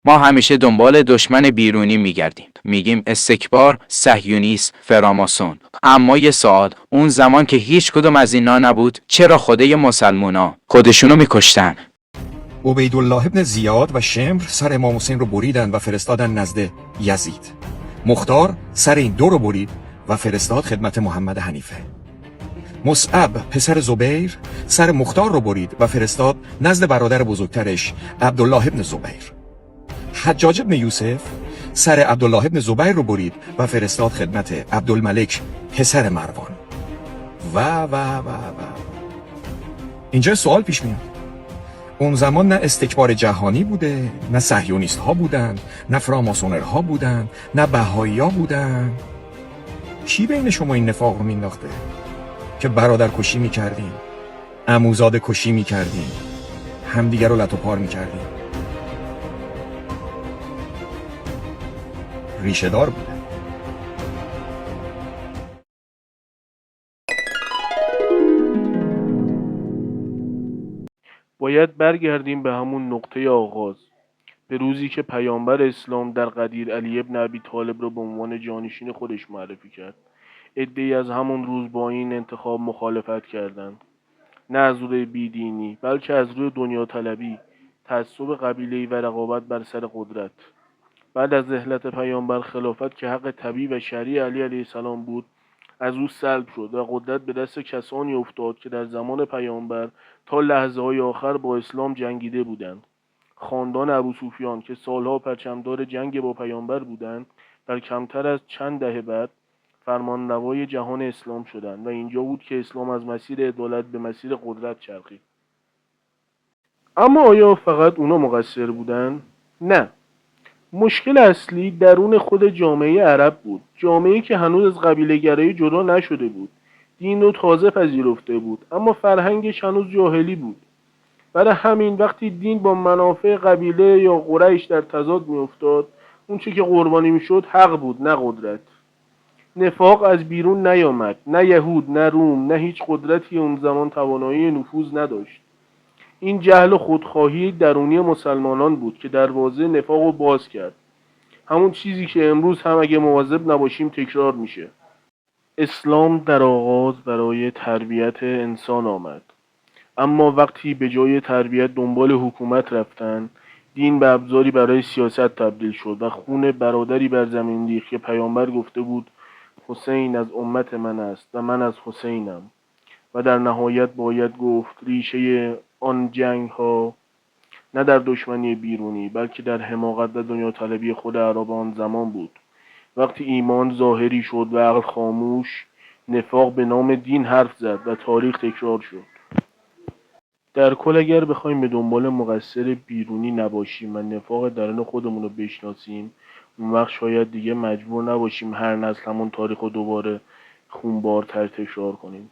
ما همیشه دنبال دشمن بیرونی میگردیم. میگیم استکبار، صهیونیسم، فراماسون. اما یه سوال، اون زمان که هیچ کدوم از اینا نبود، چرا خدای مسلمونا خودشونو میکشتن؟ عبیدالله ابن زیاد و شمر سر امام حسین رو بریدن و فرستادن نزد یزید. مختار سر این دو رو برید و فرستاد خدمت محمد حنیفه. مصعب پسر زبیر سر مختار رو برید و فرستاد نزد برادر بزرگترش عبدالله ابن زبیر. حجاج ابن یوسف سر عبدالله ابن زبیر رو برید و فرستاد خدمت عبدالملک پسر مروان. و اینجا سوال پیش میاد، اون زمان نه استکبار جهانی بوده، نه صهیونیست ها بودن، نه فراماسونر ها بودن، نه بهایی ها بودن. کی بین شما این نفاق رو مینداخته که برادر کشی میکردیم، عموزاده کشی میکردیم، همدیگر رو لط و پار میکردیم؟ ریشه دار بوده. باید برگردیم به همون نقطه آغاز، به روزی که پیامبر اسلام در قدیر علی ابن ابی طالب را به عنوان جانشین خودش معرفی کرد. عده‌ای از همون روز با این انتخاب مخالفت کردند، نه از روی بیدینی بلکه از روی دنیا طلبی، تعصب قبیله‌ای و رقابت بر سر قدرت. بعد از رحلت پیامبر، خلافت که حق طبیعی و شرعی علی علیه السلام بود از او سلب شد و قدرت به دست کسانی افتاد که در زمان پیامبر تا لحظه‌های آخر با اسلام جنگیده بودند. خاندان ابوسفیان که سالها پرچمدار جنگ با پیامبر بودند، در کمتر از چند دهه بعد فرمانروای جهان اسلام شدند و اینجا بود که اسلام از مسیر عدالت به مسیر قدرت چرخید. اما آیا فقط اونا مقصر بودند؟ نه. مشکل اصلی درون خود جامعه عرب بود، جامعه‌ای که هنوز از قبیله‌گرایی جدا نشده بود، دین رو تازه پذیرفته بود، اما فرهنگش هنوز جاهلی بود. برای همین وقتی دین با منافع قبیله یا قریش در تضاد می‌افتاد، اون چه که قربانی می‌شد حق بود، نه قدرت. نفاق از بیرون نیامد، نه یهود، نه روم، نه هیچ قدرتی اون زمان توانایی نفوذ نداشت. این جهل و خودخواهی درونی مسلمانان بود که دروازه نفاق رو باز کرد. همون چیزی که امروز هم اگه مواظب نباشیم تکرار میشه. اسلام در آغاز برای تربیت انسان آمد، اما وقتی به جای تربیت دنبال حکومت رفتن، دین به ابزاری برای سیاست تبدیل شد و خون برادری بر زمین ریخت که پیامبر گفته بود حسین از امت من است و من از حسینم. و در نهایت باید گفت ریشه آن جنگ ها نه در دشمنی بیرونی بلکه در حماقت و دنیا طلبی خود عرب آن زمان بود. وقتی ایمان ظاهری شد و عقل خاموش، نفاق به نام دین حرف زد و تاریخ تکرار شد. در کل اگر بخوایم به دنبال مقصر بیرونی نباشیم و نفاق درون خودمون رو بشناسیم، اون وقت شاید دیگه مجبور نباشیم هر نسل همون تاریخ رو دوباره خونبارتر تکرار کنیم.